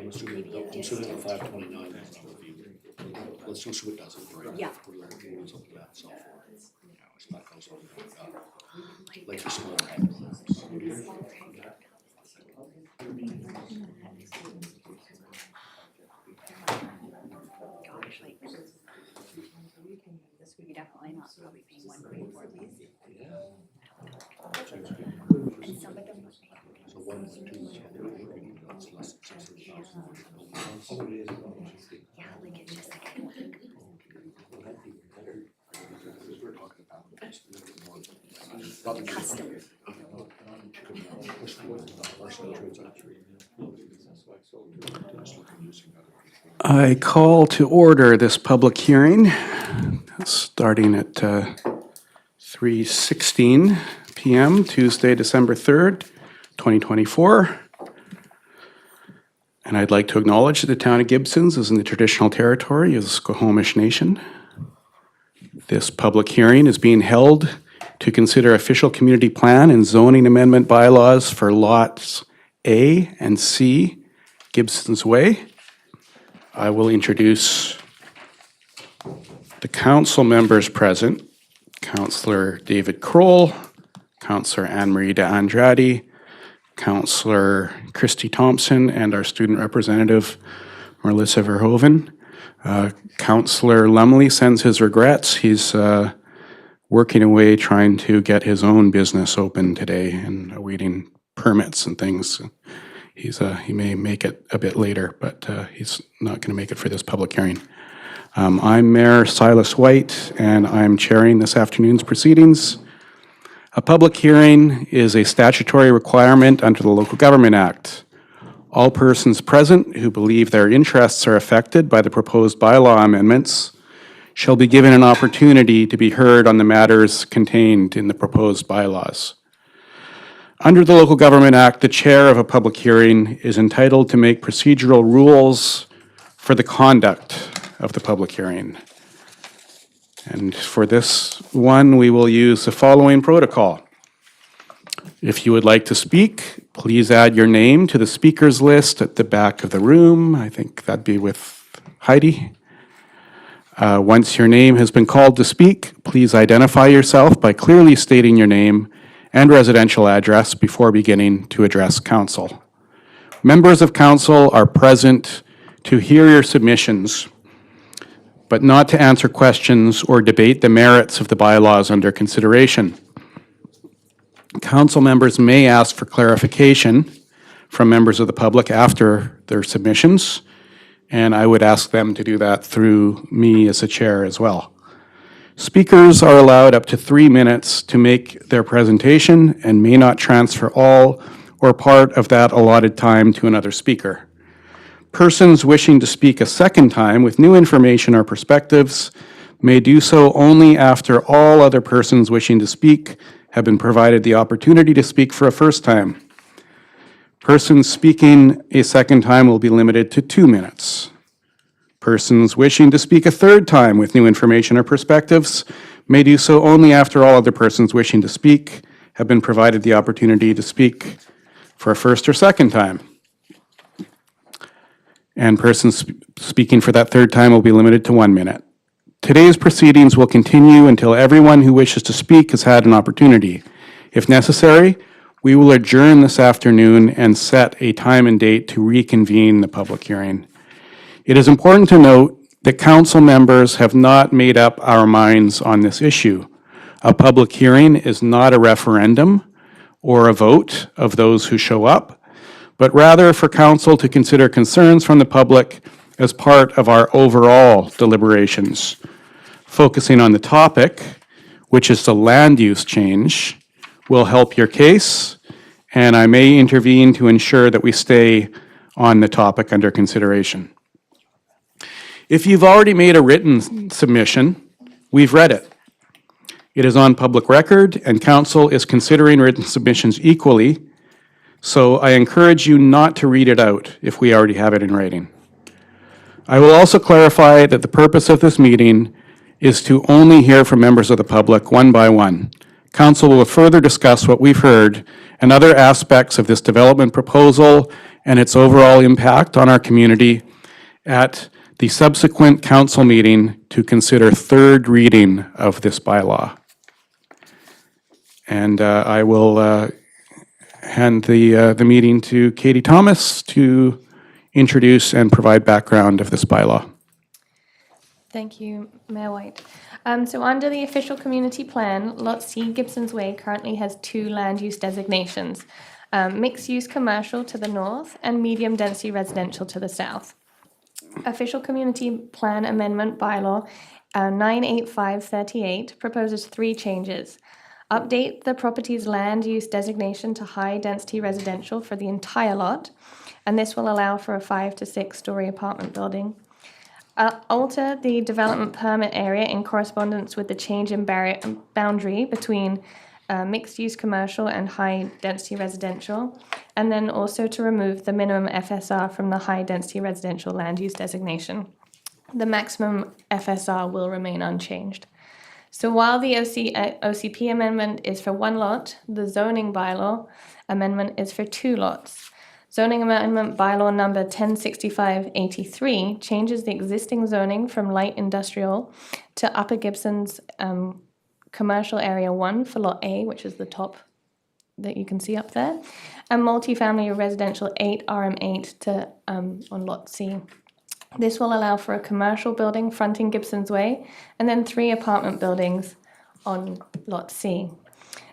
I'm assuming the 529. Let's assume it doesn't, right? Yeah. We're doing something like that, so. It's not goes on, like the small. Gosh, like this would be definitely not probably being 1.4 of these. And some of them would be. So 1, 2, 3, that's less than 600,000. Yeah, like it's just like I don't think. We're talking about Custom. I call to order this public hearing, starting at 3:16 p.m., Tuesday, December 3rd, 2024. And I'd like to acknowledge that the town of Gibsons is in the traditional territory of the Squamish Nation. This public hearing is being held to consider official community plan and zoning amendment bylaws for lots A and C, Gibsons Way. I will introduce the council members present. Councillor David Kroll, Councillor Anne-Marie de Andrade, Councillor Christy Thompson, and our student representative, Melissa Verhoeven. Councillor Lumley sends his regrets. He's working away trying to get his own business open today and awaiting permits and things. He may make it a bit later, but he's not going to make it for this public hearing. I'm Mayor Silas White, and I'm chairing this afternoon's proceedings. A public hearing is a statutory requirement under the Local Government Act. All persons present who believe their interests are affected by the proposed bylaw amendments shall be given an opportunity to be heard on the matters contained in the proposed bylaws. Under the Local Government Act, the chair of a public hearing is entitled to make procedural rules for the conduct of the public hearing. And for this one, we will use the following protocol. If you would like to speak, please add your name to the speakers list at the back of the room. I think that'd be with Heidi. Once your name has been called to speak, please identify yourself by clearly stating your name and residential address before beginning to address council. Members of council are present to hear your submissions, but not to answer questions or debate the merits of the bylaws under consideration. Council members may ask for clarification from members of the public after their submissions, and I would ask them to do that through me as a chair as well. Speakers are allowed up to 3 minutes to make their presentation and may not transfer all or part of that allotted time to another speaker. Persons wishing to speak a second time with new information or perspectives may do so only after all other persons wishing to speak have been provided the opportunity to speak for a first time. Persons speaking a second time will be limited to 2 minutes. Persons wishing to speak a third time with new information or perspectives may do so only after all other persons wishing to speak have been provided the opportunity to speak for a first or second time. And persons speaking for that third time will be limited to 1 minute. Today's proceedings will continue until everyone who wishes to speak has had an opportunity. If necessary, we will adjourn this afternoon and set a time and date to reconvene the public hearing. It is important to note that council members have not made up our minds on this issue. A public hearing is not a referendum or a vote of those who show up, but rather for council to consider concerns from the public as part of our overall deliberations. Focusing on the topic, which is the land use change, will help your case, and I may intervene to ensure that we stay on the topic under consideration. If you've already made a written submission, we've read it. It is on public record, and council is considering written submissions equally, so I encourage you not to read it out if we already have it in writing. I will also clarify that the purpose of this meeting is to only hear from members of the public one by one. Council will further discuss what we've heard and other aspects of this development proposal and its overall impact on our community at the subsequent council meeting to consider third reading of this bylaw. And I will hand the meeting to Katie Thomas to introduce and provide background of this bylaw. Thank you, Mayor White. So under the official community plan, Lot C Gibsons Way currently has 2 land use designations, mixed-use commercial to the north and medium-density residential to the south. Official community plan amendment bylaw 98538 proposes 3 changes. Update the property's land use designation to high-density residential for the entire lot, and this will allow for a 5 to 6 story apartment building. Alter the development permit area in correspondence with the change in boundary between mixed-use commercial and high-density residential, and then also to remove the minimum FSR from the high-density residential land use designation. The maximum FSR will remain unchanged. So while the OCP amendment is for 1 lot, the zoning bylaw amendment is for 2 lots. Zoning amendment bylaw number 106583 changes the existing zoning from light industrial to Upper Gibsons commercial area 1 for lot A, which is the top that you can see up there, and multifamily residential 8 RM8 to on lot C. This will allow for a commercial building fronting Gibsons Way and then 3 apartment buildings on lot C.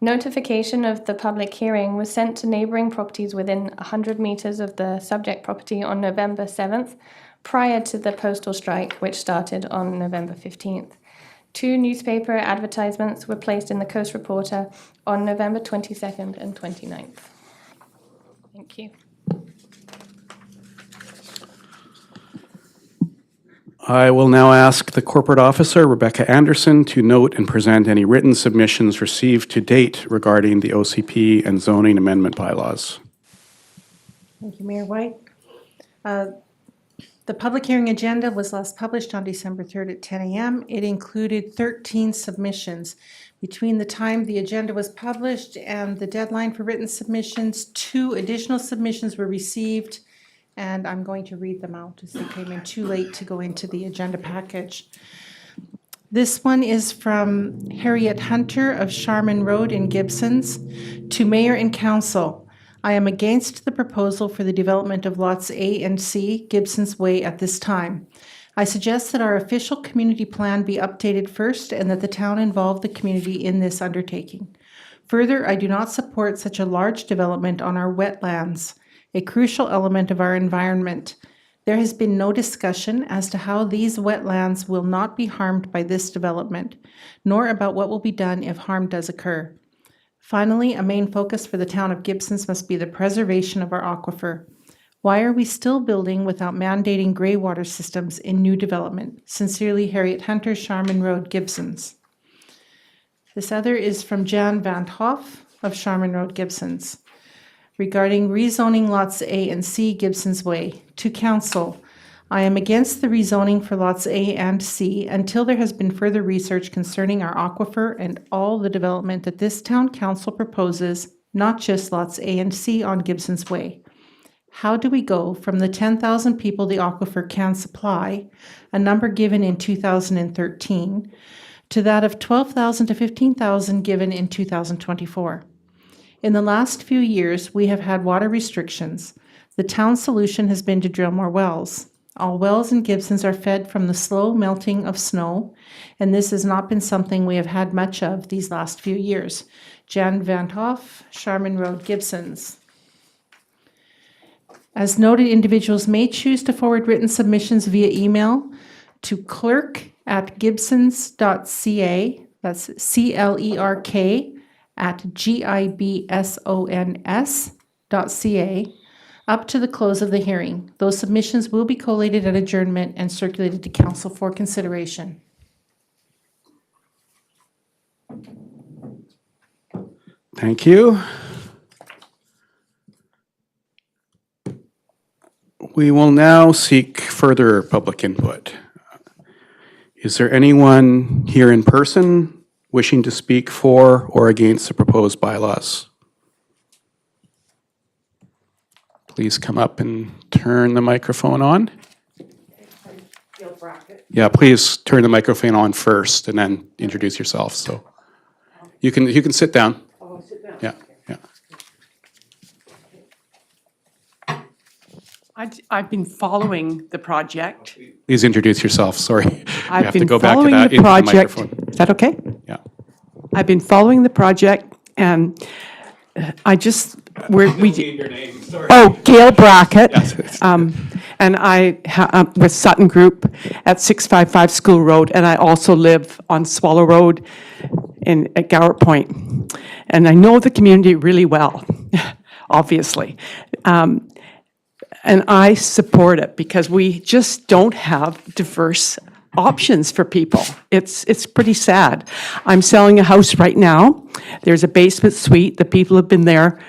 Notification of the public hearing was sent to neighbouring properties within 100 metres of the subject property on November 7th, prior to the postal strike, which started on November 15th. 2 newspaper advertisements were placed in the Coast Reporter on November 22nd and 29th. Thank you. I will now ask the corporate officer, Rebecca Anderson, to note and present any written submissions received to date regarding the OCP and zoning amendment bylaws. Thank you, Mayor White. The public hearing agenda was last published on December 3rd at 10 a.m. It included 13 submissions. Between the time the agenda was published and the deadline for written submissions, 2 additional submissions were received, and I'm going to read them out as they came in too late to go into the agenda package. This one is from Harriet Hunter of Sharman Road in Gibsons. To Mayor and Council, I am against the proposal for the development of lots A and C Gibsons Way at this time. I suggest that our official community plan be updated first and that the town involve the community in this undertaking. Further, I do not support such a large development on our wetlands, a crucial element of our environment. There has been no discussion as to how these wetlands will not be harmed by this development, nor about what will be done if harm does occur. Finally, a main focus for the town of Gibsons must be the preservation of our aquifer. Why are we still building without mandating grey water systems in new development? Sincerely, Harriet Hunter, Sharman Road, Gibsons. This other is from Jan Van Hoff of Sharman Road, Gibsons. Regarding rezoning lots A and C Gibsons Way, to Council, I am against the rezoning for lots A and C until there has been further research concerning our aquifer and all the development that this town council proposes, not just lots A and C on Gibsons Way. How do we go from the 10,000 people the aquifer can supply, a number given in 2013, to that of 12,000 to 15,000 given in 2024? In the last few years, we have had water restrictions. The town's solution has been to drill more wells. All wells in Gibsons are fed from the slow melting of snow, and this has not been something we have had much of these last few years. Jan Van Hoff, Sharman Road, Gibsons. As noted, individuals may choose to forward written submissions via email to clerk@gibsons.ca, that's CLERK, @GIBSONS.ca, up to the close of the hearing. Those submissions will be collated at adjournment and circulated to council for consideration. Thank you. We will now seek further public input. Is there anyone here in person wishing to speak for or against the proposed bylaws? Please come up and turn the microphone on. Yeah, please turn the microphone on first and then introduce yourself. So you can sit down. Oh, sit down. Yeah, yeah. I've been following the project. Please introduce yourself. Sorry. You I've have to been go back to following that the into the project. microphone. Is that okay? Yeah. I've been following the project, and I just, Your name. Sorry. oh, Gail Brackett. Yes. And I'm with Sutton Group at 655 School Road, and I also live on Swallow Road at Gower Point. And I know the community really well, obviously. And I support it because we just don't have diverse options for people. It's pretty sad. I'm selling a house right now. There's a basement suite. The people have been there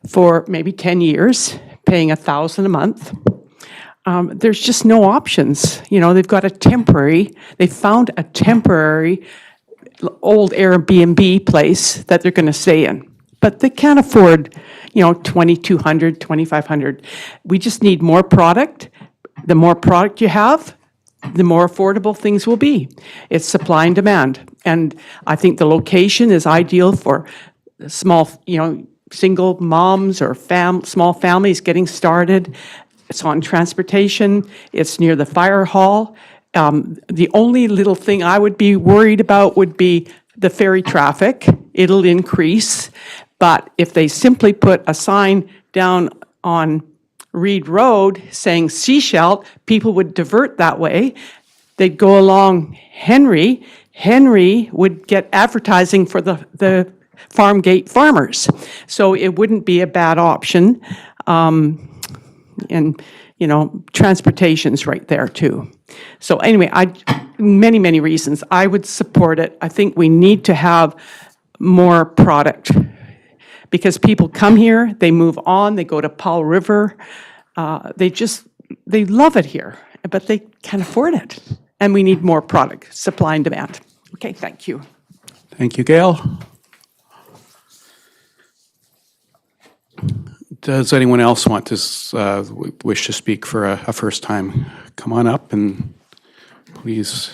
for maybe 10 years, paying $1,000 a month. There's just no options. You know, they've got they found a temporary old Airbnb place that they're going to stay in. But they can't afford, $2,200, $2,500. We just need more product. The more product you have, the more affordable things will be. It's supply and demand. And I think the location is ideal for small, single moms or small families getting started. It's on transportation. It's near the fire hall. The only little thing I would be worried about would be the ferry traffic. It'll increase. But if they simply put a sign down on Reed Road saying Seashell, people would divert that way. They'd go along Henry. Henry would get advertising for the farm gate farmers. So it wouldn't be a bad option. And, transportation's right there too. So anyway, many, many reasons. I would support it. I think we need to have more product because people come here, they move on, they go to Powell River. They love it here, but they can't afford it. And we need more product, supply and demand. Okay, thank you. Thank you, Gail. Does anyone else want to wish to speak for a first time? Come on up and please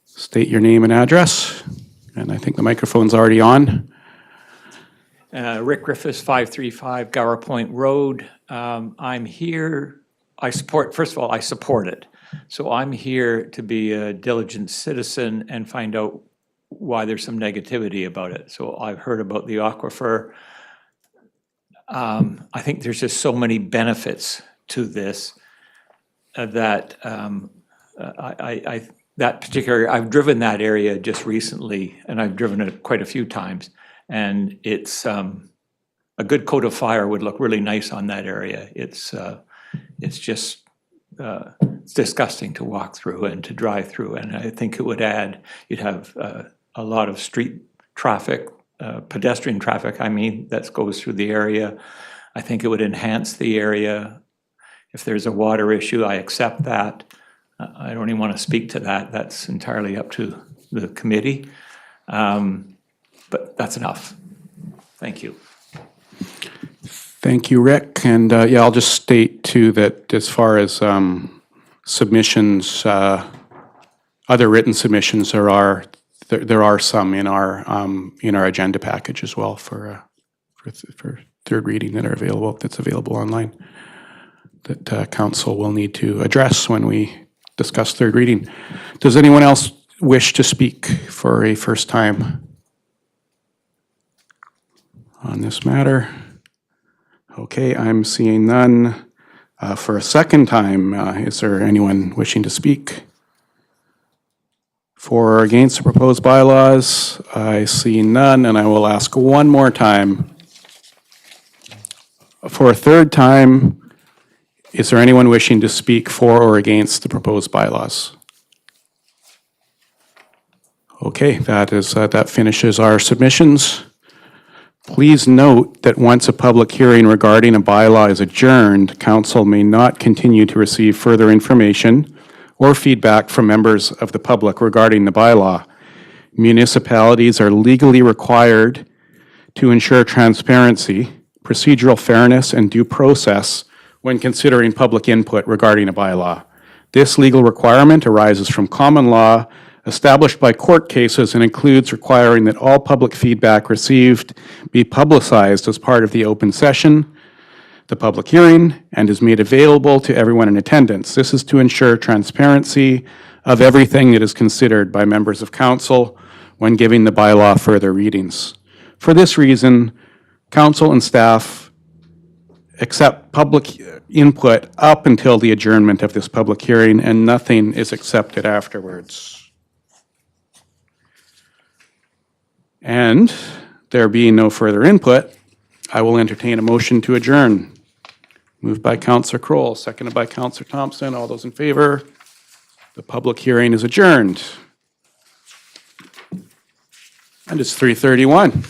state your name and address. And I think the microphone's already on. Rick Griffiths, 535 Gower Point Road. I'm here, first of all, I support it. So I'm here to be a diligent citizen and find out why there's some negativity about it. So I've heard about the aquifer. I think there's just so many benefits to this that I've driven that area just recently, and I've driven it quite a few times. And it's a good coat of fire would look really nice on that area. It's just it's disgusting to walk through and to drive through. And I think it would add. You'd have a lot of street traffic, pedestrian traffic. That goes through the area. I think it would enhance the area. If there's a water issue, I accept that. I don't even want to speak to that. That's entirely up to the committee. But that's enough. Thank you. Thank you, Rick. And I'll just state too that as far as submissions, other written submissions, there are some in our agenda package as well for third reading that are available. That's available online. That council will need to address when we discuss third reading. Does anyone else wish to speak for a first time on this matter? Okay, I'm seeing none. For a second time, is there anyone wishing to speak for or against the proposed bylaws? I see none, and I will ask one more time. For a third time, is there anyone wishing to speak for or against the proposed bylaws? Okay, that finishes our submissions. Please note that once a public hearing regarding a bylaw is adjourned, council may not continue to receive further information or feedback from members of the public regarding the bylaw. municipalities are legally required to ensure transparency, procedural fairness, and due process when considering public input regarding a bylaw. This legal requirement arises from common law established by court cases and includes requiring that all public feedback received be publicized as part of the open session, the public hearing, and is made available to everyone in attendance. This is to ensure transparency of everything that is considered by members of council when giving the bylaw further readings. For this reason, council and staff accept public input up until the adjournment of this public hearing, and nothing is accepted afterwards. And there being no further input, I will entertain a motion to adjourn. Moved by Councillor Kroll, seconded by Councillor Thompson. All those in favor? The public hearing is adjourned. And it's 3:31.